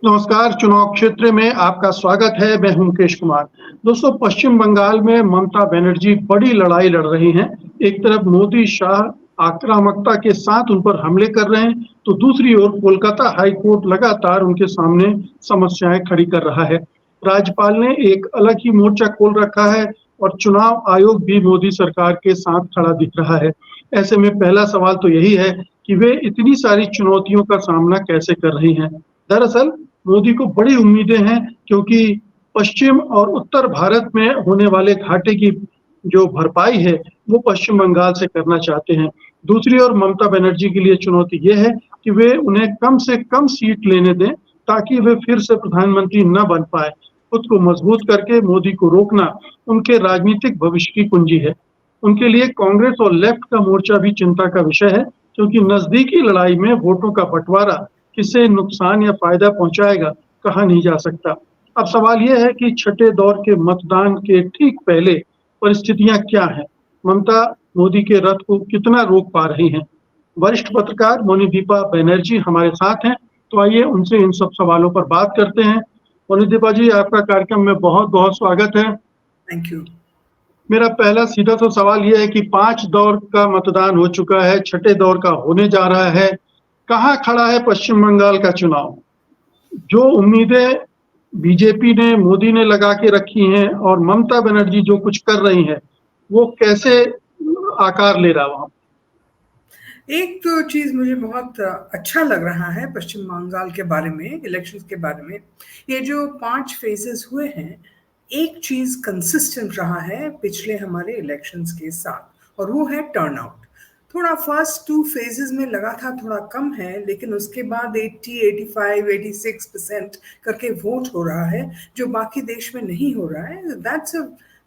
नमस्कार, चुनाव क्षेत्र में आपका स्वागत है। मैं हूं मुकेश कुमार। दोस्तों, पश्चिम बंगाल में ममता बनर्जी बड़ी लड़ाई लड़ रही हैं। एक तरफ मोदी शाह आक्रामकता के साथ उन पर हमले कर रहे हैं, तो दूसरी ओर कोलकाता हाई कोर्ट लगातार उनके सामने समस्याएं खड़ी कर रहा है। राज्यपाल ने एक अलग ही मोर्चा खोल रखा है और चुनाव आयोग भी मोदी सरकार के साथ खड़ा दिख रहा है। ऐसे में पहला सवाल तो यही है कि वे इतनी सारी चुनौतियों का सामना कैसे कर रही हैं। दरअसल मोदी को बड़ी उम्मीदें हैं, क्योंकि पश्चिम और उत्तर भारत में होने वाले घाटे की जो भरपाई है वो पश्चिम बंगाल से करना चाहते हैं। दूसरी ओर ममता बनर्जी के लिए चुनौती ये है कि वे उन्हें कम से कम सीट लेने दें, ताकि वे फिर से प्रधानमंत्री न बन पाए। खुद को मजबूत करके मोदी को रोकना उनके राजनीतिक भविष्य की कुंजी है। उनके लिए कांग्रेस और लेफ्ट का मोर्चा भी चिंता का विषय है, क्योंकि नजदीकी लड़ाई में वोटों का बंटवारा किसे नुकसान या फायदा पहुंचाएगा, कहा नहीं जा सकता। अब सवाल यह है कि छठे दौर के मतदान के ठीक पहले परिस्थितियां क्या हैं? ममता मोदी के रथ को कितना रोक पा रही हैं? वरिष्ठ पत्रकार मोनिदीपा बनर्जी हमारे साथ हैं, तो आइए उनसे इन सब सवालों पर बात करते हैं। मोनिदीपा जी, आपका कार्यक्रम में बहुत बहुत स्वागत है। Thank you. मेरा पहला सीधा सा सवाल यह है कि 5 दौर का मतदान हो चुका है, छठे दौर का होने जा रहा है। कहाँ खड़ा है पश्चिम बंगाल का चुनाव? जो उम्मीदें बीजेपी ने, मोदी ने लगा के रखी हैं और ममता बनर्जी जो कुछ कर रही हैं, वो कैसे आकार ले रहा वहां? एक तो चीज मुझे बहुत अच्छा लग रहा है पश्चिम बंगाल के बारे में, इलेक्शंस के बारे में। ये जो 5 फेजेस हुए हैं, एक चीज कंसिस्टेंट रहा है पिछले हमारे इलेक्शंस के साथ, और वो है टर्नआउट। थोड़ा फर्स्ट 2 फेजेस में लगा था थोड़ा कम है, लेकिन उसके बाद 80, 85, 86% करके वोट हो रहा है, जो बाकी देश में नहीं हो रहा है। That's a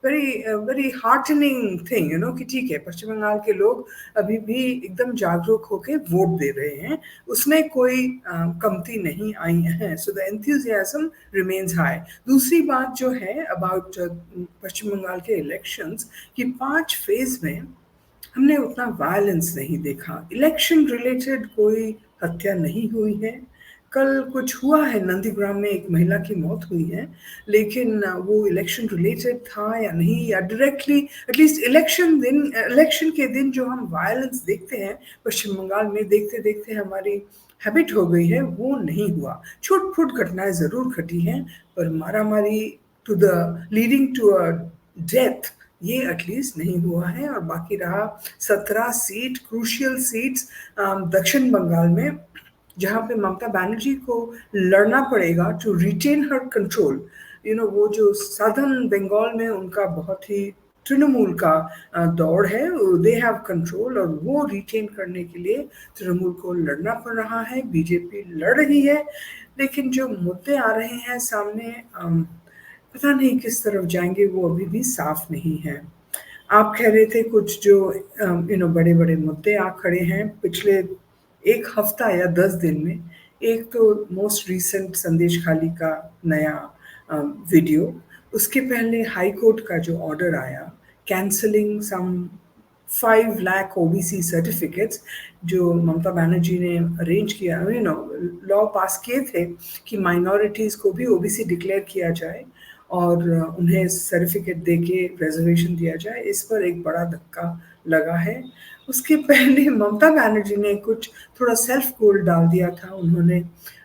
very heartening thing, कि ठीक है, पश्चिम बंगाल के लोग अभी भी एकदम जागरूक होकर वोट दे रहे हैं, उसमें कोई कमती नहीं आई है। So the enthusiasm remains high. दूसरी बात जो है अबाउट पश्चिम बंगाल के इलेक्शंस, कि 5 फेज में हमने उतना वायलेंस नहीं देखा। इलेक्शन रिलेटेड कोई हत्या नहीं हुई है। कल कुछ हुआ है, नंदीग्राम में एक महिला की मौत हुई है, लेकिन वो इलेक्शन रिलेटेड था या नहीं, या डायरेक्टली एटलीस्ट इलेक्शन के दिन जो हम वायलेंस देखते हैं पश्चिम बंगाल में, देखते देखते हमारी हैबिट हो गई है, वो नहीं हुआ। छोट फूट घटनाएं जरूर घटी हैं, पर मारामारी to the leading to a death, ये एटलीस्ट नहीं हुआ है। और बाकी रहा 17 सीट, क्रूशियल सीट्स दक्षिण बंगाल में, जहाँ पे ममता बनर्जी को लड़ना पड़ेगा टू रिटेन हर कंट्रोल। वो जो सदर्न बंगाल में उनका बहुत ही तृणमूल का दौड़ है, दे हैव कंट्रोल, और वो रिटेन करने के लिए तृणमूल को लड़ना पड़ रहा है। बीजेपी लड़ रही है, लेकिन जो मुद्दे आ रहे हैं सामने, पता नहीं किस तरफ जाएंगे, वो अभी भी साफ नहीं है। आप कह रहे थे कुछ जो बड़े बड़े मुद्दे आ खड़े हैं पिछले 1 हफ्ता या 10 दिन में। एक तो मोस्ट रिसेंट संदेश खाली का नया वीडियो, उसके पहले हाई कोर्ट का जो ऑर्डर आया कैंसलिंग सम 5 लाख ओबीसी सर्टिफिकेट्स, जो ममता बनर्जी ने अरेंज किया, लॉ पास किए थे कि माइनॉरिटीज़ को भी ओबीसी डिक्लेयर किया जाए और उन्हें सर्टिफिकेट देके रिजर्वेशन दिया जाए। इस पर एक बड़ा धक्का लगा है। उसके पहले ममता बनर्जी ने कुछ थोड़ा सेल्फ गोल डाल दिया था। उन्होंने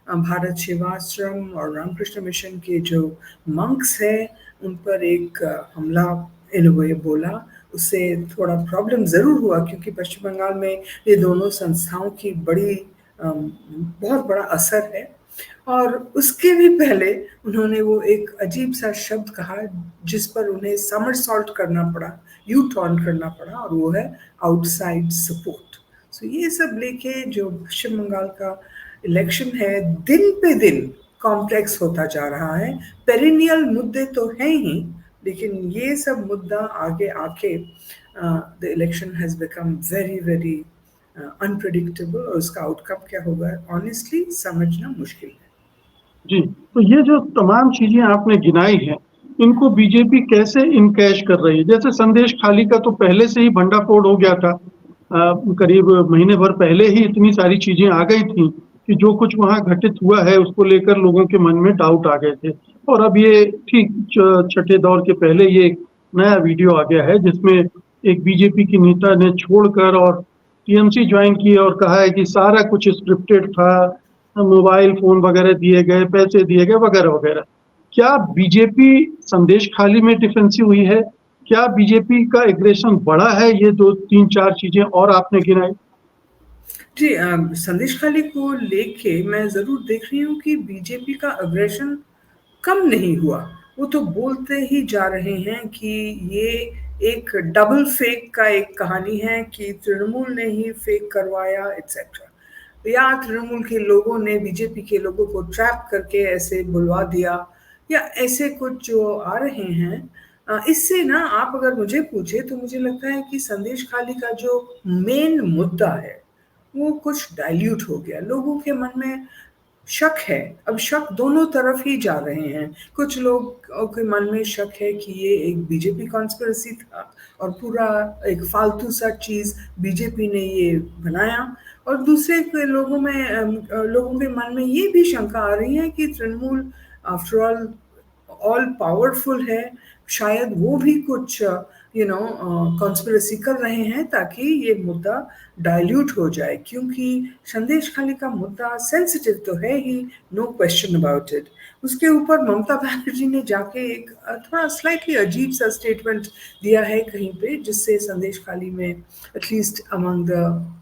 भारत सेवाश्रम और रामकृष्ण मिशन के जो मंक्स हैं उन पर एक हमला इन वे बोला। उससे थोड़ा प्रॉब्लम ज़रूर हुआ, क्योंकि पश्चिम बंगाल में ये दोनों संस्थाओं की बहुत बड़ा असर है। और उसके भी पहले उन्होंने वो एक अजीब सा शब्द कहा जिस पर उन्हें समरसॉल्ट करना पड़ा, यू टर्न करना पड़ा, और वो है आउटसाइड सपोर्ट। सो ये सब लेके जो पश्चिम बंगाल का इलेक्शन है, दिन पे दिन कॉम्प्लेक्स होता जा रहा है। पेरिनियल मुद्दे तो हैं ही, लेकिन ये सब मुद्दा आगे आके the election has become very very unpredictable, और उसका आउटकम क्या होगा ऑनेस्टली समझना मुश्किल है। जी, तो ये जो तमाम चीजें आपने गिनाई हैं, इनको बीजेपी कैसे इनकैश कर रही है? जैसे संदेश खाली का तो पहले से ही भंडाफोड़ हो गया था, करीब महीने भर पहले ही इतनी सारी चीजें आ गई थी कि जो कुछ वहाँ घटित हुआ है उसको लेकर लोगों के मन में डाउट आ गए थे। और अब ये ठीक छठे दौर के पहले ये एक नया वीडियो आ गया है जिसमें एक बीजेपी की नेता ने छोड़कर और टीएमसी ज्वाइन की और कहा है कि सारा कुछ स्क्रिप्टेड था, मोबाइल फोन वगैरह दिए गए, पैसे दिए गए वगैरह वगैरह। क्या बीजेपी संदेश खाली में डिफेंसिव हुई है? क्या बीजेपी का एग्रेशन बढ़ा है? ये 2-3-4 चीजें और आपने गिनाई। जी, संदेश खाली को लेके मैं ज़रूर देख रही हूँ कि बीजेपी का अग्रेशन कम नहीं हुआ। वो तो बोलते ही जा रहे हैं कि ये एक डबल फेक का एक कहानी है कि तृणमूल ने ही फेक करवाया एटसेट्रा, या तृणमूल के लोगों ने बीजेपी के लोगों को ट्रैप करके ऐसे बुलवा दिया, या ऐसे कुछ जो आ रहे हैं। इससे ना आप अगर मुझे पूछे तो मुझे लगता है कि संदेश खाली का जो मेन मुद्दा है वो कुछ डाइल्यूट हो गया। लोगों के मन में शक है, अब शक दोनों तरफ ही जा रहे हैं। कुछ लोग के मन में शक है कि ये एक बीजेपी कॉन्स्पिरेसी था और पूरा एक फालतू सा चीज बीजेपी ने ये बनाया, और दूसरे के लोगों के मन में ये भी शंका आ रही है कि तृणमूल आफ्टर ऑल पावरफुल है, शायद वो भी कुछ कॉन्स्पिरेसी कर रहे हैं ताकि ये मुद्दा डाइल्यूट हो जाए, क्योंकि संदेश खाली का मुद्दा सेंसिटिव तो है ही, नो क्वेश्चन अबाउट इट। उसके ऊपर ममता बनर्जी ने जाके एक थोड़ा स्लाइटली अजीब सा स्टेटमेंट दिया है कहीं पे, जिससे संदेश खाली में एटलीस्ट अमंग द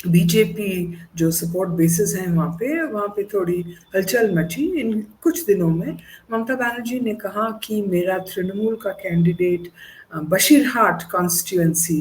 बीजेपी जो सपोर्ट बेसिस हैं वहाँ पे थोड़ी हलचल मची इन कुछ दिनों में। ममता बनर्जी ने कहा कि मेरा तृणमूल का कैंडिडेट बशीरहाट कॉन्स्टिट्यूएंसी,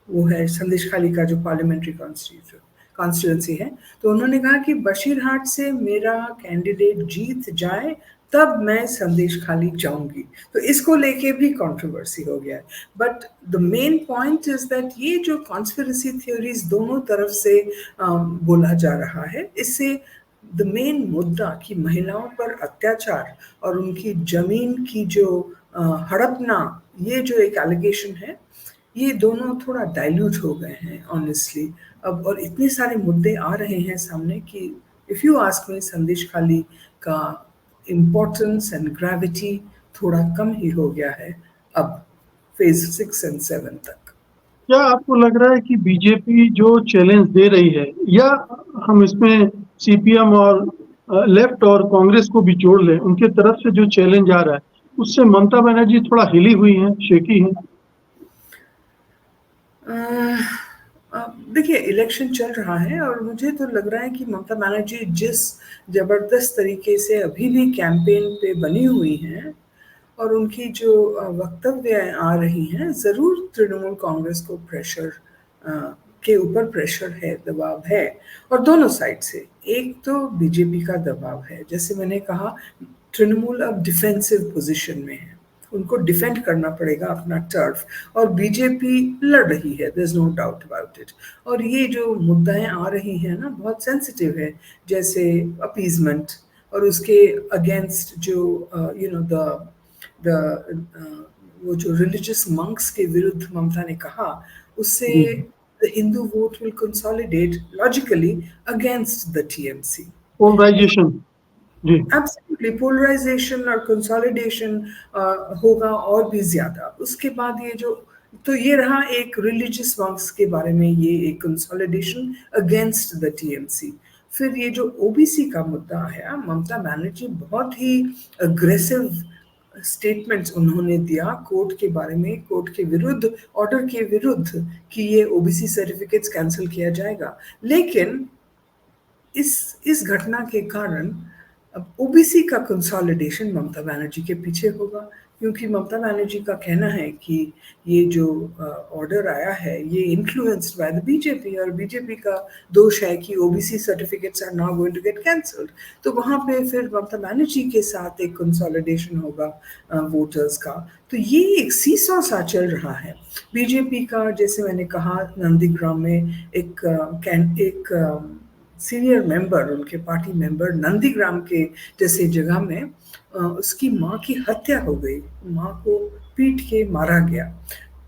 वो है संदेश खाली का जो पार्लियामेंट्री कॉन्स्टिट्यूएंसी है, तो उन्होंने कहा कि बशीरहाट से मेरा कैंडिडेट जीत जाए तब मैं संदेश खाली जाऊंगी। तो इसको लेके भी कंट्रोवर्सी हो गया है। But the main point is that ये जो कॉन्स्पिरेसी थ्योरीज दोनों तरफ से बोला जा रहा है, इससे द मेन मुद्दा कि महिलाओं पर अत्याचार और उनकी जमीन की जो हड़पना, ये जो एक एलिगेशन है, ये दोनों थोड़ा डाइल्यूट हो गए हैं ऑनेस्टली अब। और इतने सारे मुद्दे आ रहे हैं सामने कि इफ़ यू आस्क मी, संदेश खाली का इम्पोर्टेंस एंड ग्रेविटी थोड़ा कम ही हो गया है अब फेज 6 और 7 तक। क्या आपको लग रहा है कि बीजेपी जो चैलेंज दे रही है, या हम इसमें सीपीएम और लेफ्ट और कांग्रेस को भी जोड़ लें, उनके तरफ से जो चैलेंज आ रहा है उससे ममता बनर्जी थोड़ा हिली हुई हैं, शेकी हैं? देखिए, इलेक्शन चल रहा है और मुझे तो लग रहा है कि ममता बनर्जी जिस जबरदस्त तरीके से अभी भी कैंपेन पे बनी हुई हैं और उनकी जो वक्तव्य आ रही हैं, ज़रूर तृणमूल कांग्रेस को प्रेशर के ऊपर प्रेशर है, दबाव है, और दोनों साइड से। एक तो बीजेपी का दबाव है, जैसे मैंने कहा तृणमूल अब डिफेंसिव पोजीशन में है, उनको डिफेंड करना पड़ेगा अपना टर्फ, और बीजेपी लड़ रही है, there is no doubt about it. और ये जो मुद्दाएं आ रही हैं ना, बहुत सेंसिटिव है, जैसे अपीजमेंट और उसके अगेंस्ट जो वो जो रिलीजियस मंक्स के विरुद्ध ममता ने कहा, उससे the Hindu vote will consolidate logically against the TMC. Polarisation, जी एब्सोल्युटली, पोलराइजेशन और कंसोलिडेशन होगा और भी ज़्यादा। उसके बाद ये रहा एक रिलीजियस मंक्स के बारे में, ये एक कंसोलिडेशन अगेंस्ट द टीएमसी। फिर ये जो ओबीसी का मुद्दा है, ममता बनर्जी बहुत ही अग्रेसिव स्टेटमेंट्स उन्होंने दिया कोर्ट के बारे में, कोर्ट के विरुद्ध, ऑर्डर के विरुद्ध, कि ये ओबीसी सर्टिफिकेट्स कैंसिल किया जाएगा। लेकिन इस घटना के कारण अब ओबीसी का कंसोलिडेशन ममता बनर्जी के पीछे होगा, क्योंकि ममता बनर्जी का कहना है कि ये जो ऑर्डर आया है ये इन्फ्लुएंस्ड बाय द बीजेपी, और बीजेपी का दोष है कि OBC certificates are now going to get cancelled. तो वहाँ पे फिर ममता बनर्जी के साथ एक कंसोलिडेशन होगा वोटर्स का। तो ये एक सीसॉ सा चल रहा है बीजेपी का। जैसे मैंने कहा, नंदीग्राम में एक सीनियर मेंबर, उनके पार्टी मेंबर, नंदीग्राम के जैसे जगह में उसकी माँ की हत्या हो गई, माँ को पीट के मारा गया।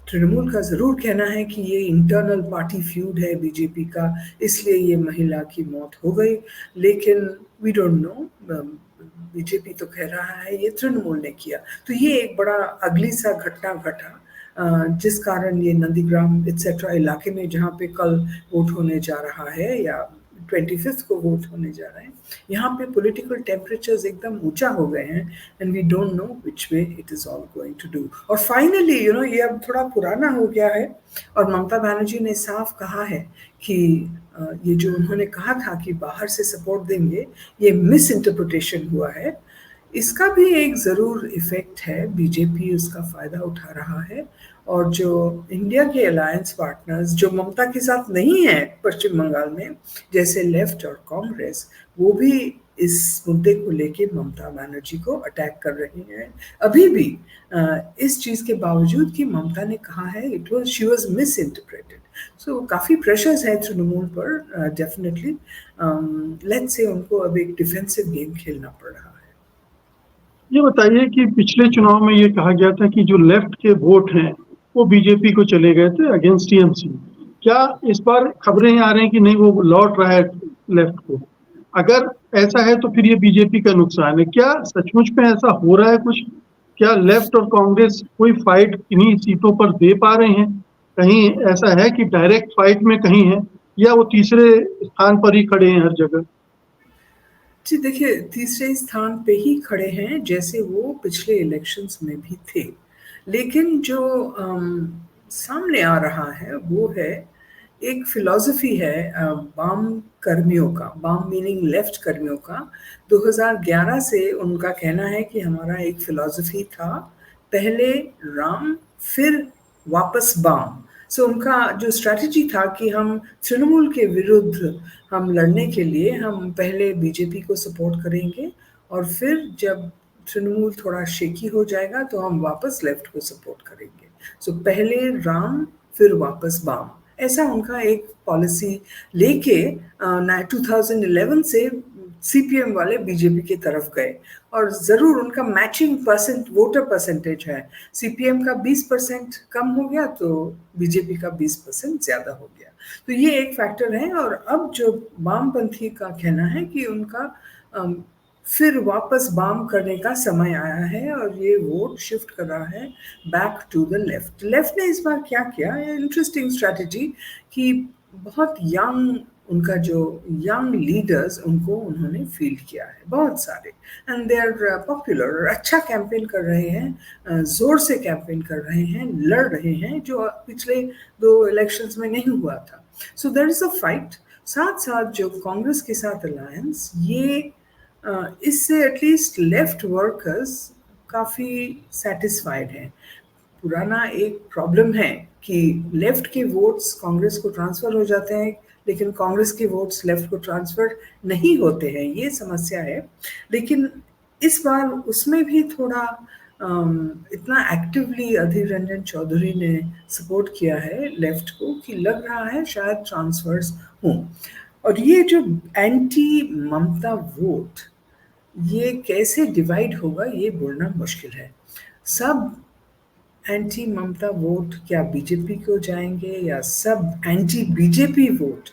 तृणमूल का ज़रूर कहना है कि ये इंटरनल पार्टी फ्यूड है बीजेपी का, इसलिए ये महिला की मौत हो गई, लेकिन वी डोंट नो, बीजेपी तो कह रहा है ये तृणमूल ने किया। तो ये एक बड़ा अगली सा घटना घटा, जिस कारण ये नंदीग्राम एटसेट्रा इलाके में जहाँ पे कल वोट होने जा रहा है या 25 को वोट होने जा रहे हैं, यहाँ पे पॉलिटिकल टेम्परेचर्स एकदम ऊंचा हो गए हैं and we don't know which way it is all going to do. और फाइनली ये अब थोड़ा पुराना हो गया है और ममता बनर्जी ने साफ कहा है कि ये जो उन्होंने कहा था कि बाहर से सपोर्ट देंगे, ये मिस इंटरप्रिटेशन हुआ है। इसका भी एक ज़रूर इफेक्ट है, बीजेपी उसका फ़ायदा उठा रहा है और जो इंडिया के अलायंस पार्टनर्स जो ममता के साथ नहीं है पश्चिम बंगाल में, जैसे लेफ्ट और कांग्रेस, वो भी इस मुद्दे को लेके ममता बनर्जी को अटैक कर रही हैं अभी भी, इस चीज़ के बावजूद कि ममता ने कहा है शी वॉज मिस इंटरप्रेटेड। सो काफ़ी प्रेशर्स है तृणमूल पर, डेफिनेटली लेट्स से उनको अब एक डिफेंसिव गेम खेलना पड़ रहा है। ये बताइए कि पिछले चुनाव में ये कहा गया था कि जो लेफ्ट के वोट हैं वो बीजेपी को चले गए थे अगेंस्ट टीएमसी। क्या इस बार खबरें आ रही हैं कि नहीं, वो लौट रहा है लेफ्ट को? अगर ऐसा है तो फिर ये बीजेपी का नुकसान है। क्या सचमुच में ऐसा हो रहा है कुछ? क्या लेफ्ट और कांग्रेस कोई फाइट इन्हीं सीटों पर दे पा रहे हैं? कहीं ऐसा है कि डायरेक्ट फाइट में कहीं है, या वो तीसरे स्थान पर ही खड़े हैं हर जगह? जी देखिए, तीसरे स्थान पे ही खड़े हैं जैसे वो पिछले इलेक्शंस में भी थे। लेकिन जो सामने आ रहा है वो है एक फ़िलॉसफ़ी है वाम कर्मियों का, वाम मीनिंग लेफ्ट कर्मियों का। 2011 से उनका कहना है कि हमारा एक फ़िलॉसफ़ी था, पहले राम फिर वापस बाम। सो उनका जो स्ट्रैटेजी था कि हम तृणमूल के विरुद्ध हम लड़ने के लिए हम पहले बीजेपी को सपोर्ट करेंगे और फिर जब तृणमूल थोड़ा शेकी हो जाएगा तो हम वापस लेफ्ट को सपोर्ट करेंगे। सो पहले राम फिर वापस बाम, ऐसा उनका एक पॉलिसी लेके 2011 से सीपीएम वाले बीजेपी की तरफ गए और ज़रूर उनका मैचिंग वोटर परसेंटेज है। सीपीएम का 20% कम हो गया तो बीजेपी का 20% ज़्यादा हो गया, तो ये एक फैक्टर है। और अब जो वामपंथी का कहना है कि उनका फिर वापस बाम करने का समय आया है और ये वोट शिफ्ट कर रहा है back to the left. Left ने इस बार क्या किया, इंटरेस्टिंग स्ट्रैटेजी कि बहुत यंग, उनका जो यंग लीडर्स उनको उन्होंने फील्ड किया है बहुत सारे, एंड दे आर पॉपुलर, अच्छा कैंपेन कर रहे हैं, जोर से कैंपेन कर रहे हैं, लड़ रहे हैं, जो पिछले 2 इलेक्शंस में नहीं हुआ था। So there is a fight. साथ साथ जो कांग्रेस के साथ अलायंस, ये इससे एटलीस्ट लेफ्ट वर्कर्स काफ़ी सेटिस्फाइड हैं। पुराना एक प्रॉब्लम है कि लेफ्ट के वोट्स कांग्रेस को ट्रांसफ़र हो जाते हैं लेकिन कांग्रेस के वोट्स लेफ्ट को ट्रांसफ़र नहीं होते हैं, ये समस्या है। लेकिन इस बार उसमें भी थोड़ा इतना एक्टिवली अधीर रंजन चौधरी ने सपोर्ट किया है लेफ्ट को कि लग रहा है शायद ट्रांसफर्स हों। और ये जो एंटी ममता वोट, ये कैसे डिवाइड होगा ये बोलना मुश्किल है। सब एंटी ममता वोट क्या बीजेपी को जाएंगे या सब एंटी बीजेपी वोट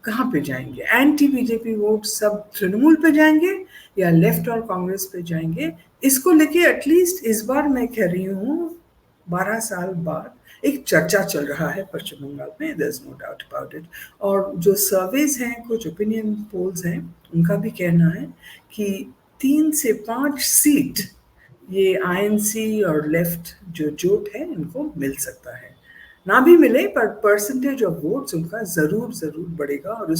कहाँ पे जाएंगे? एंटी बीजेपी वोट सब तृणमूल पे जाएंगे या लेफ्ट और कांग्रेस पे जाएंगे? इसको लेके एटलीस्ट इस बार मैं कह रही हूँ 12 साल बाद एक चर्चा चल रहा है पश्चिम बंगाल में, there is no doubt about it. और जो सर्वेज हैं, कुछ ओपिनियन पोल्स हैं, उनका भी कहना है कि 3 से 5 सीट ये आईएनसी और लेफ्ट जो जोट है इनको मिल सकता है। ना भी मिले पर परसेंटेज ऑफ वोट्स उनका जरूर बढ़ेगा और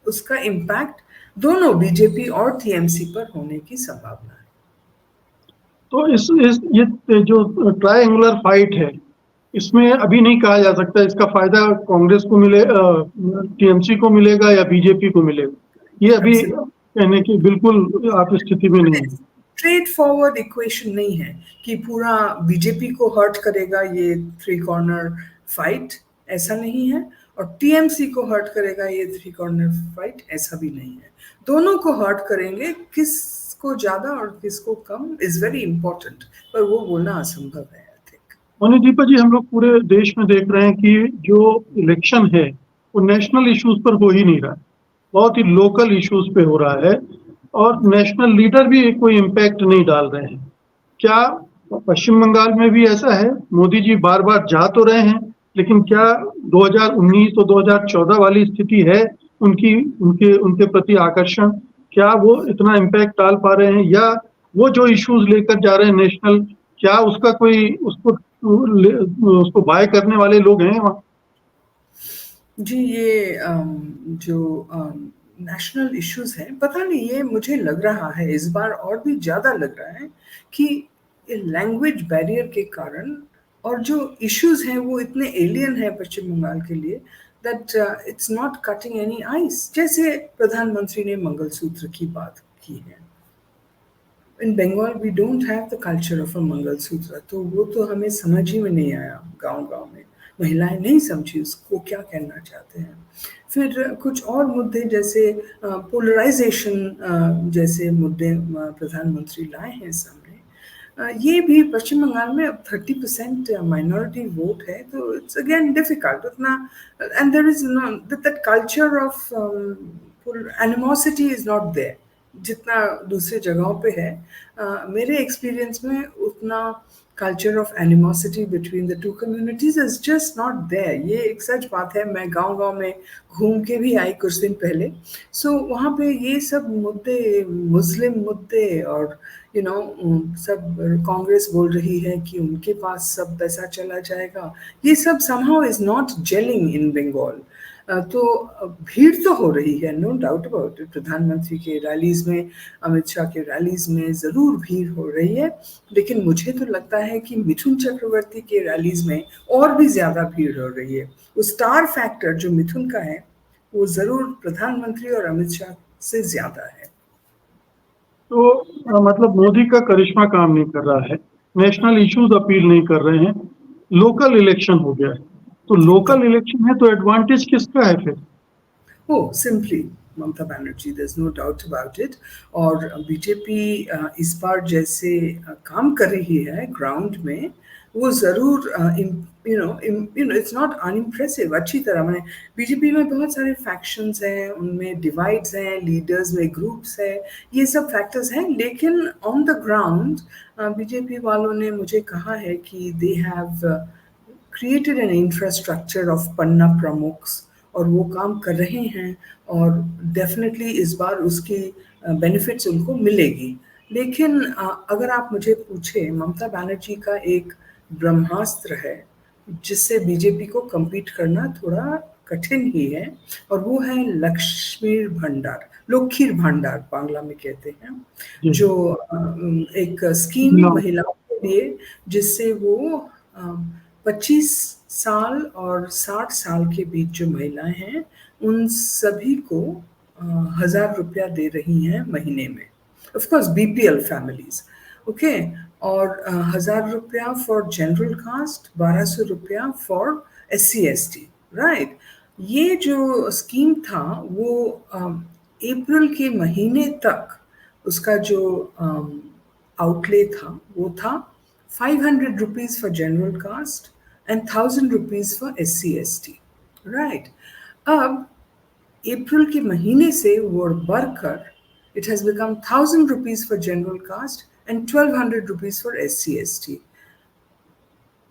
उसका इम्पैक्ट दोनों बीजेपी और टीएमसी पर होने की संभावना है। तो ये जो ट्रायंगुलर फाइट है, इसमें अभी नहीं कहा जा सकता इसका फायदा कांग्रेस को मिले, टीएमसी को मिलेगा या बीजेपी को मिलेगा। ये अभी कहने की बिल्कुल आप स्थिति में नहीं है। स्ट्रेट फॉरवर्ड इक्वेशन नहीं है कि पूरा बीजेपी को हर्ट करेगा ये 3 कॉर्नर फाइट, ऐसा नहीं है। और टीएमसी को हर्ट करेगा ये 3 कॉर्नर फाइट, ऐसा भी नहीं है। दोनों को हर्ट करेंगे, किसको ज्यादा और किसको कम इज वेरी इंपॉर्टेंट, पर वो बोलना असंभव है आई थिंक। मोनी दीपा जी, हम लोग पूरे देश में देख रहे हैं कि जो इलेक्शन है वो नेशनल इश्यूज पर हो ही नहीं रहा है, बहुत ही लोकल इश्यूज पे हो रहा है और नेशनल लीडर भी कोई इम्पैक्ट नहीं डाल रहे हैं। क्या पश्चिम बंगाल में भी ऐसा है? मोदी जी बार बार जा तो रहे हैं, लेकिन क्या 2019 और 2014 वाली स्थिति है उनकी, उनके उनके प्रति आकर्षण? क्या वो इतना इम्पैक्ट डाल पा रहे हैं, या वो जो इश्यूज लेकर जा रहे हैं नेशनल, क्या उसका कोई उसको बाय करने वाले लोग हैं वहाँ? जी, ये जो नेशनल इश्यूज हैं, पता नहीं, ये मुझे लग रहा है इस बार और भी ज़्यादा लग रहा है कि लैंग्वेज बैरियर के कारण और जो इश्यूज हैं वो इतने एलियन हैं पश्चिम बंगाल के लिए that it's not cutting any ice. जैसे प्रधानमंत्री ने मंगलसूत्र की बात की है, in Bengal we don't have the culture of a mangalsutra, तो वो तो हमें समझ ही में नहीं आया। गांव-गांव में महिलाएं नहीं समझी उसको क्या कहना चाहते हैं। फिर कुछ और मुद्दे जैसे पोलराइजेशन जैसे मुद्दे प्रधानमंत्री लाए हैं सामने। ये भी पश्चिम बंगाल में अब 30% माइनॉरिटी वोट है, तो इट्स अगेन डिफिकल्ट उतना, and there is no that culture of animosity is not there जितना दूसरे जगहों पे है। मेरे एक्सपीरियंस में उतना culture of animosity between the two communities is just not there. ये एक सच बात है, मैं गांव-गांव में घूम के भी आई कुछ दिन पहले। सो वहाँ पे ये सब मुद्दे, मुस्लिम मुद्दे और सब कांग्रेस बोल रही है कि उनके पास सब पैसा चला जाएगा, ये सब समहाउ इज नॉट जेलिंग इन बंगाल। तो भीड़ तो हो रही है, नो डाउट अबाउट इट। प्रधानमंत्री के रैलीज में, अमित शाह के रैलीज में ज़रूर भीड़ हो रही है, लेकिन मुझे तो लगता है कि मिथुन चक्रवर्ती के रैलीज में और भी ज़्यादा भीड़ हो रही है। वो स्टार फैक्टर जो मिथुन का है वो ज़रूर प्रधानमंत्री और अमित शाह से ज़्यादा है। तो मतलब मोदी का करिश्मा काम नहीं कर रहा है, नेशनल इश्यूज अपील नहीं कर रहे हैं, लोकल इलेक्शन हो गया है। तो लोकल इलेक्शन है तो एडवांटेज किसका है फिर? Oh, simply Mamata Banerjee, there's no doubt about it। और बीजेपी इस बार जैसे काम कर रही है ग्राउंड में, वो ज़रूर इट्स नॉट अनइम्प्रेसिव। अच्छी तरह, मैंने बीजेपी में बहुत सारे फैक्शंस हैं, उनमें डिवाइड्स हैं, लीडर्स में ग्रुप्स हैं, ये सब फैक्टर्स हैं, लेकिन ऑन द ग्राउंड बीजेपी वालों ने मुझे कहा है कि they have created an infrastructure of panna pramukhs, और वो काम कर रहे हैं और डेफिनेटली इस बार उसकी बेनिफिट्स उनको मिलेगी। लेकिन अगर आप मुझे पूछे, ममता बनर्जी का एक ब्रह्मास्त्र है जिससे बीजेपी को कम्पीट करना थोड़ा कठिन ही है, और वो है लक्ष्मीर भंडार, लक्ष्मीर भंडार बांग्ला में कहते हैं, जो एक स्कीम महिलाओं के लिए, जिससे वो 25 साल और 60 साल के बीच जो महिलाएं हैं उन सभी को 1000 रुपया दे रही हैं महीने में, of course BPL families, okay. और 1000 रुपया फॉर जनरल कास्ट, 1200 रुपया फॉर SC/ST, राइट। ये जो स्कीम था वो अप्रैल के महीने तक उसका जो आउटले था वो था 500 rupees for general caste and 1000 rupees for SC/ST, right. अब अप्रैल के महीने से वो बढ़कर it has become 1000 rupees for general caste and 1200 rupees for SC/ST।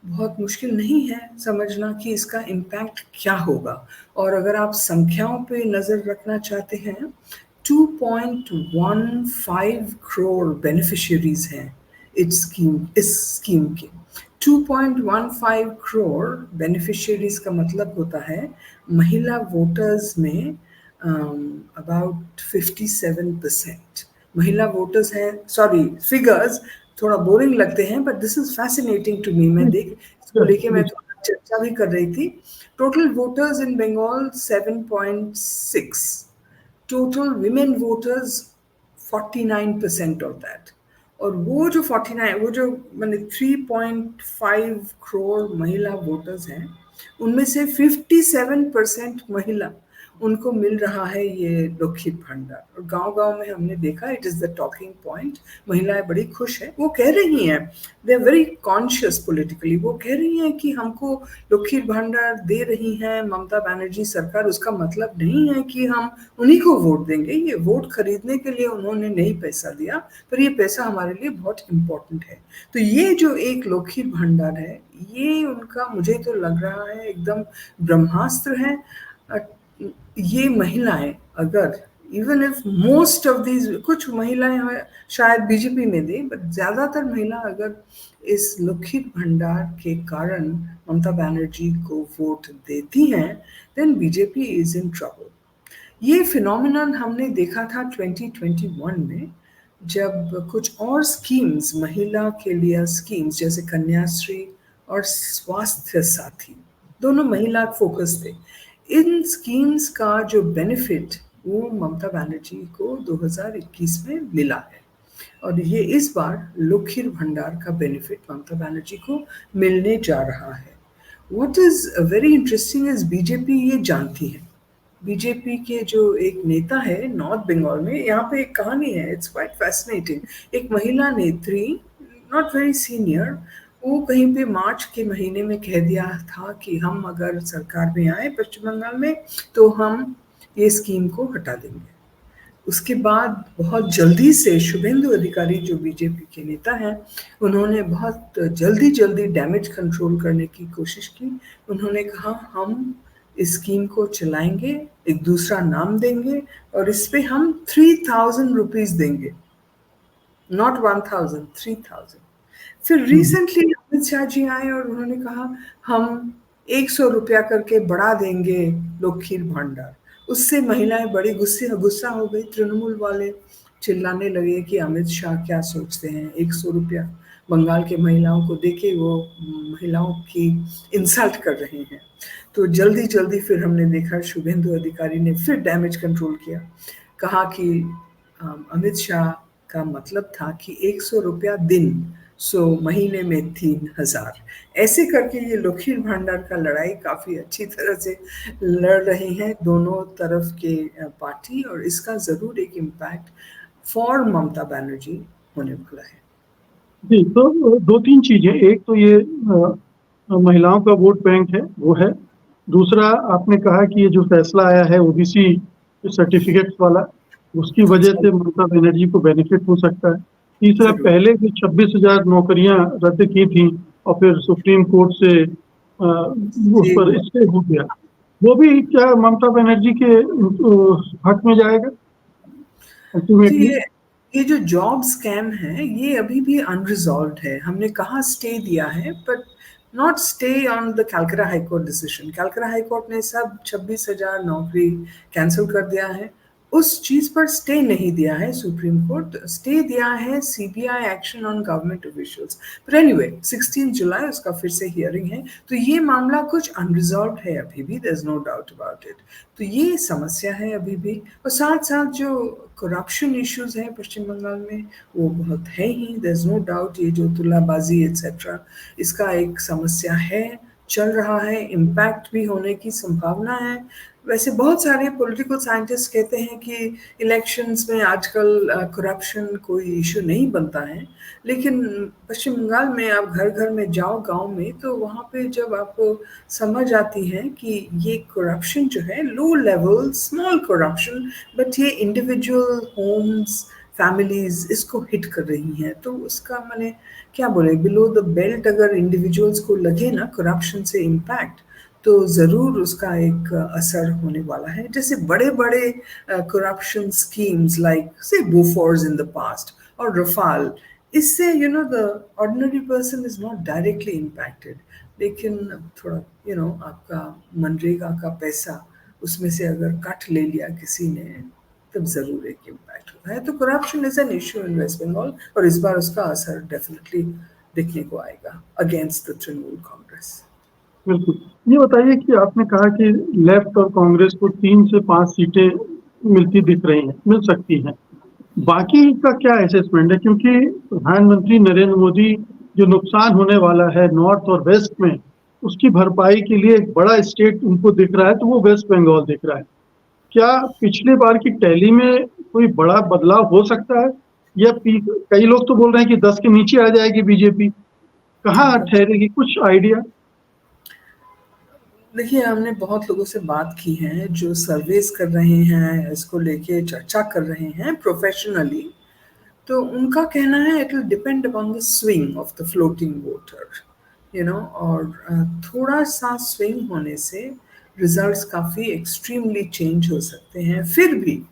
बहुत मुश्किल नहीं है समझना कि इसका इम्पैक्ट क्या होगा। और अगर आप संख्याओं पे नज़र रखना चाहते हैं, 2.15 करोड़ बेनिफिशियरीज हैं इस स्कीम के। 2.15 करोड़ बेनिफिशियरीज का मतलब होता है महिला वोटर्स में अबाउट 57% महिला वोटर्स हैं। सॉरी, फिगर्स थोड़ा बोरिंग लगते हैं, but this is fascinating to me. मैं इसको लेके मैं थोड़ा चर्चा भी कर रही थी। Total voters in Bengal 7.6, total women voters 49% of that. और वो जो 49, वो जो मैंने 3.5 करोड़ महिला वोटर्स हैं, उनमें से 57% महिला उनको मिल रहा है ये लखीर भंडार। और गांव-गांव में हमने देखा it is the talking point. महिलाएं बड़ी खुश हैं, वो कह रही हैं, they are very conscious politically, वो कह रही हैं कि हमको लखीर भंडार दे रही हैं ममता बनर्जी सरकार, उसका मतलब नहीं है कि हम उन्हीं को वोट देंगे। ये वोट खरीदने के लिए उन्होंने नहीं पैसा दिया, पर ये पैसा हमारे लिए बहुत इम्पोर्टेंट है। तो ये जो एक लखीर भंडार है, ये उनका मुझे तो लग रहा है एकदम ब्रह्मास्त्र है। ये महिलाएं अगर even if most of these, कुछ महिलाएं शायद बीजेपी में दे, बट ज्यादातर महिला अगर इस लखीर भंडार के कारण ममता बनर्जी को वोट देती हैं, then BJP is in trouble. ये फिनोमिनन हमने देखा था 2021 में, जब कुछ और स्कीम्स, महिला के लिए स्कीम्स जैसे कन्याश्री और स्वास्थ्य साथी, दोनों महिला फोकस थे। इन स्कीम्स का जो बेनिफिट वो ममता बनर्जी को 2021 में मिला है, और ये इस बार लखीर भंडार का बेनिफिट ममता बनर्जी को मिलने जा रहा है। What is very interesting is BJP ये जानती है। बीजेपी के जो एक नेता है नॉर्थ बंगाल में, यहाँ पे एक कहानी है, इट्स क्वाइट फैसिनेटिंग। एक महिला नेत्री, नॉट वेरी सीनियर, वो कहीं पे मार्च के महीने में कह दिया था कि हम अगर सरकार में आए पश्चिम बंगाल में तो हम ये स्कीम को हटा देंगे। उसके बाद बहुत जल्दी से शुभेंदु अधिकारी जो बीजेपी के नेता हैं, उन्होंने बहुत जल्दी डैमेज कंट्रोल करने की कोशिश की। उन्होंने कहा हम इस स्कीम को चलाएंगे, एक दूसरा नाम देंगे और इस पे हम 3000 रुपीज देंगे, नॉट 1000, 3000। फिर रिसेंटली अमित शाह जी आए और उन्होंने कहा हम 100 रुपया करके बढ़ा देंगे लखीर भंडार। उससे महिलाएं बड़ी गुस्सा हो गई, तृणमूल वाले चिल्लाने लगे कि अमित शाह क्या सोचते हैं, 100 रुपया बंगाल के महिलाओं को देके वो महिलाओं की इंसल्ट कर रहे हैं। तो जल्दी फिर हमने देखा शुभेंदु अधिकारी ने फिर डैमेज कंट्रोल किया, कहा कि अमित शाह का मतलब था कि 100 रुपया दिन, सो महीने में 3000। ऐसे करके ये लखीर भंडार का लड़ाई काफ़ी अच्छी तरह से लड़ रहे हैं दोनों तरफ के पार्टी, और इसका ज़रूर एक इम्पैक्ट फॉर ममता बनर्जी होने वाला है। जी, तो दो तीन चीजें, एक तो ये महिलाओं का वोट बैंक है वो है, दूसरा आपने कहा कि ये जो फैसला आया है ओबीसी सर्टिफिकेट्स वाला, उसकी वजह से ममता बनर्जी को बेनिफिट हो सकता है। तीसरा, पहले भी 26,000 नौकरियां रद्द की थी और फिर सुप्रीम कोर्ट से उस पर स्टे हो गया, वो भी क्या ममता बनर्जी के हक में जाएगा अल्टीमेटली? ये जो जॉब स्कैम है ये अभी भी अनरिजॉल्व्ड है। हमने कहा स्टे दिया है, but not stay on the Calcutta high court decision. Calcutta high court ने सब 26,000 नौकरी कैंसिल कर दिया है, उस चीज पर स्टे नहीं दिया है सुप्रीम कोर्ट, स्टे दिया है CBI action on government officials. पर एनीवे 16 जुलाई उसका फिर से हियरिंग है, तो ये मामला कुछ अनरिजॉल्व्ड है अभी भी, there is no doubt about it. तो ये समस्या है अभी भी, और साथ साथ जो करप्शन इश्यूज हैं पश्चिम बंगाल में वो बहुत है ही, देयर इज नो डाउट। ये जो तुलाबाजी एट्सेट्रा, इसका एक समस्या है, चल रहा है, इम्पैक्ट भी होने की संभावना है। वैसे बहुत सारे पॉलिटिकल साइंटिस्ट कहते हैं कि इलेक्शंस में आजकल करप्शन कोई इशू नहीं बनता है, लेकिन पश्चिम बंगाल में आप घर घर में जाओ गांव में, तो वहाँ पे जब आपको समझ आती है कि ये करप्शन जो है low level small corruption, but ये इंडिविजुअल होम्स फैमिलीज इसको हिट कर रही हैं, तो उसका मैंने क्या बोले, बिलो द बेल्ट अगर इंडिविजुअल्स को लगे ना करप्शन से इम्पैक्ट, तो ज़रूर उसका एक असर होने वाला है। जैसे बड़े बड़े करप्शन स्कीम्स लाइक से बोफोर्स इन द पास्ट और रफाल, इससे you know the ordinary person is not directly impacted, लेकिन थोड़ा आपका मनरेगा का पैसा उसमें से अगर कट ले लिया किसी ने, तब ज़रूर एक इम्पैक्ट होता है। तो corruption is an issue in West Bengal, और इस बार उसका असर डेफिनेटली दिखने को आएगा अगेंस्ट द तृणमूल कांग्रेस। बिल्कुल। ये बताइए कि आपने कहा कि लेफ्ट और कांग्रेस को 3 से 5 सीटें मिल सकती हैं, बाकी का क्या असेसमेंट है? क्योंकि प्रधानमंत्री नरेंद्र मोदी जो नुकसान होने वाला है नॉर्थ और वेस्ट में, उसकी भरपाई के लिए एक बड़ा स्टेट उनको दिख रहा है, तो वो वेस्ट बंगाल दिख रहा है। क्या पिछली बार की टैली में कोई बड़ा बदलाव हो सकता है, या कई लोग तो बोल रहे हैं कि 10 के नीचे आ जाएगी बीजेपी, कहाँ देखो, ठहरेगी, कुछ आइडिया? देखिए हमने बहुत लोगों से बात की है जो सर्वेस कर रहे हैं, इसको लेके चर्चा कर रहे हैं प्रोफेशनली। तो उनका कहना है it will depend upon the swing of the floating voter, और थोड़ा सा स्विंग होने से रिजल्ट्स काफ़ी एक्सट्रीमली चेंज हो सकते हैं। फिर भी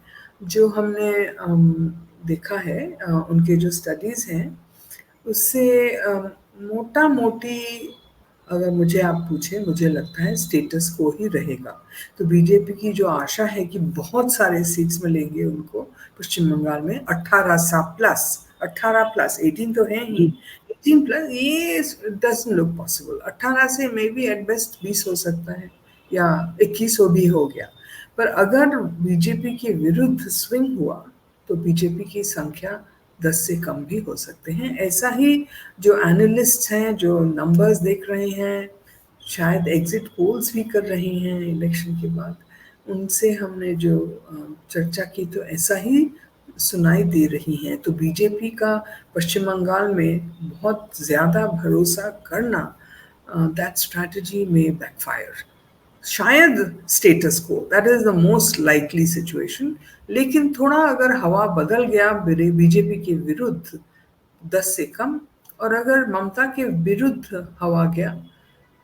जो हमने देखा है, उनके जो स्टडीज़ हैं उससे मोटा मोटी, अगर मुझे आप पूछें, मुझे लगता है स्टेटस को ही रहेगा। तो बीजेपी की जो आशा है कि बहुत सारे सीट्स मिलेंगे उनको पश्चिम बंगाल में, 18 सा प्लस, 18 प्लस 18 तो है ही, जी। 18 प्लस ये डजंट लुक पॉसिबल। 18 से मे बी एट बेस्ट 20 हो सकता है, या 21 हो भी हो गया। पर अगर बीजेपी के विरुद्ध स्विंग हुआ तो बीजेपी की संख्या 10 से कम भी हो सकते हैं। ऐसा ही जो एनालिस्ट हैं, जो नंबर्स देख रहे हैं, शायद एग्जिट पोल्स भी कर रहे हैं इलेक्शन के बाद, उनसे हमने जो चर्चा की तो ऐसा ही सुनाई दे रही है। तो बीजेपी का पश्चिम बंगाल में बहुत ज़्यादा भरोसा करना, दैट स्ट्रैटेजी में बैकफायर। शायद स्टेटस को, that is the most likely situation. लेकिन थोड़ा अगर हवा बदल गया बीजेपी के विरुद्ध 10 से कम, और अगर ममता के विरुद्ध हवा गया,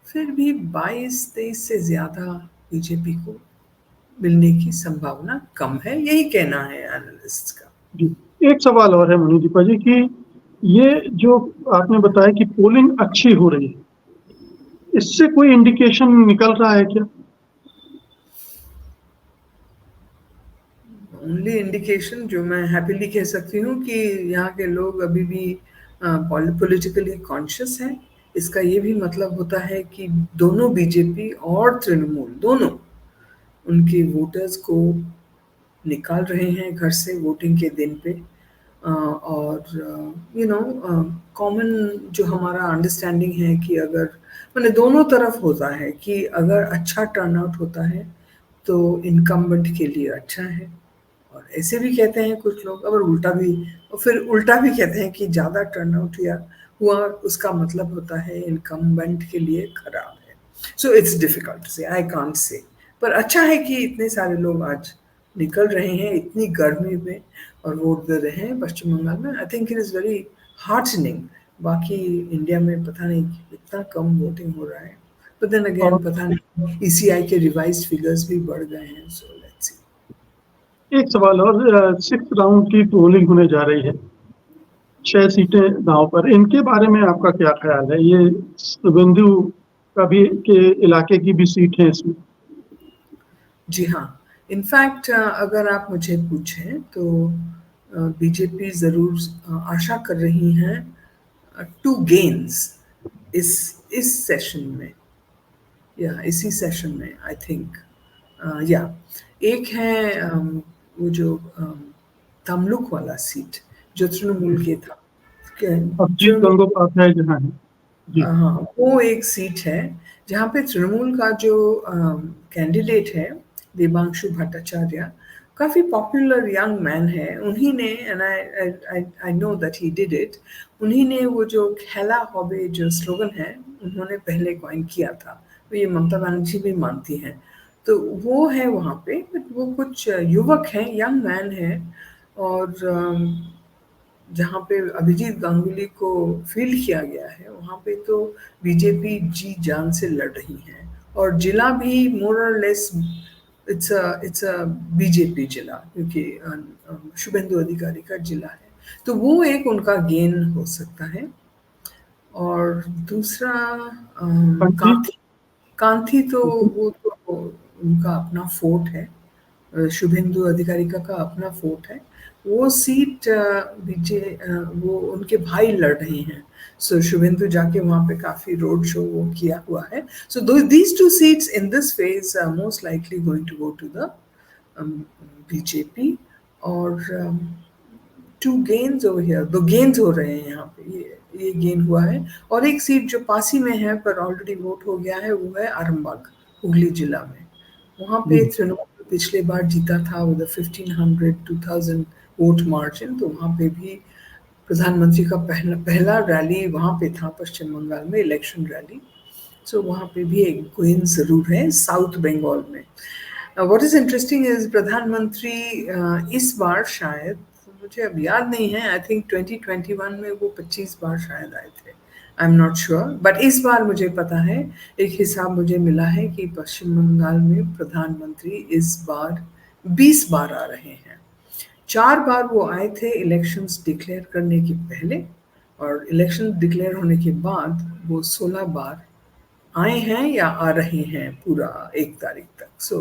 फिर भी 22-23 से ज़्यादा बीजेपी को मिलने की संभावना कम है, यही कहना है एनालिस्ट का। जी, एक सवाल और है मनीदीपा जी कि ये जो आपने बताया कि पोलिंग अच्छी हो रही है, इससे कोई इंडिकेशन निकल रहा है क्या? ओनली इंडिकेशन जो मैं हैप्पीली कह सकती हूँ कि यहाँ के लोग अभी भी पॉलिटिकली कॉन्शियस हैं। इसका ये भी मतलब होता है कि दोनों बीजेपी और तृणमूल दोनों उनके वोटर्स को निकाल रहे हैं घर से वोटिंग के दिन पे। और कॉमन जो हमारा अंडरस्टैंडिंग है कि अगर मैंने दोनों तरफ होता है कि अगर अच्छा टर्नआउट होता है तो इनकम्बेंट के लिए अच्छा है, और ऐसे भी कहते हैं कुछ लोग, और उल्टा भी, और फिर उल्टा भी कहते हैं कि ज़्यादा टर्नआउट या हुआ उसका मतलब होता है इनकम्बेंट के लिए खराब है। सो इट्स डिफिकल्ट से, आई कांट से। पर अच्छा है कि इतने सारे लोग आज निकल रहे हैं इतनी गर्मी में और वोट दे रहे हैं पश्चिम बंगाल में। I think it is very heartening. बाकी इंडिया में पता नहीं इतना कम वोटिंग हो रहा है, but then again और पता नहीं ईसीआई के रिवाइज्ड फिगर्स भी बढ़ गए हैं। So let's see. एक सवाल और, 6 राउंड की पोलिंग होने जा रही है, 6 सीटें दांव पर, इनके बारे में आपका क्या ख्याल है? ये शुभेंदु का भी के इलाके की भी सीट है इसमें। जी हाँ, इनफैक्ट अगर आप मुझे पूछें तो बीजेपी ज़रूर आशा कर रही हैं टू गेन्स इस इस सेशन में, या इसी सेशन में आई थिंक। या एक है वो जो तमलुक वाला सीट जो तृणमूल के था, अभिजीत तृणमूल, गंगोपाध्याय जहाँ है। जी। हाँ वो एक सीट है जहाँ पे तृणमूल का जो कैंडिडेट है देवांशु भट्टाचार्य, काफ़ी पॉपुलर यंग मैन है। उन्हीं ने, and I know that he did it, उन्हीं ने वो जो खेला हॉबे जो स्लोगन है उन्होंने पहले कॉइन किया था, तो ये ममता बनर्जी भी मानती हैं। तो वो है वहाँ पे, बट वो कुछ युवक हैं, यंग मैन है। और जहाँ पे अभिजीत गांगुली को फील्ड किया गया है वहाँ पे तो बीजेपी जी जान से लड़ रही है, और जिला भी मोर और लेस इट्स अ बीजेपी जिला, क्योंकि शुभेंदु अधिकारी का जिला है। तो वो एक उनका गेन हो सकता है। और दूसरा पंथी। कांथी, कांथी तो वो तो उनका अपना फोर्ट है, शुभेंदु अधिकारी का अपना फोर्ट है। वो सीट वो उनके भाई लड़ रहे हैं। सो शुभेंदु जाके वहाँ पे काफ़ी रोड शो वो किया हुआ है। So these two seats in this phase most likely going to go to the BJP. और टू गेन्स ओवर हियर, दो गेन्स हो रहे हैं यहाँ पे, ये गेन हुआ है। और एक सीट जो पास ही में है पर ऑलरेडी वोट हो गया है वो है आरामबाग, हुगली जिला में। वहाँ पे जी। तृणमूल पिछले बार जीता था विद 1500-2000 वोट मार्जिन, तो वहाँ पे भी प्रधानमंत्री का पहला रैली वहाँ पे था पश्चिम बंगाल में, इलेक्शन रैली। सो वहाँ पे भी एक क्वीन ज़रूर है साउथ बंगाल में। व्हाट इज़ इंटरेस्टिंग इज़ प्रधानमंत्री इस बार शायद, मुझे अब याद नहीं है, आई थिंक 2021 में वो 25 बार शायद आए थे, I am not sure, but इस बार मुझे पता है, एक हिसाब मुझे मिला है कि पश्चिम बंगाल में प्रधानमंत्री इस बार 20 बार आ रहे हैं। 4 बार वो आए थे इलेक्शंस डिक्लेयर करने के पहले, और इलेक्शन डिक्लेयर होने के बाद वो 16 बार आए हैं या आ रहे हैं पूरा 1 तारीख तक। सो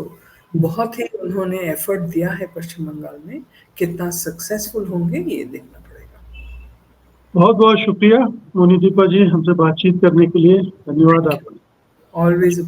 बहुत ही उन्होंने एफर्ट दिया है पश्चिम बंगाल में, कितना सक्सेसफुल होंगे ये देखना पड़ेगा। बहुत बहुत शुक्रिया मोनी दीपा जी, हमसे बातचीत करने के लिए। धन्यवाद आपका। ऑलवेज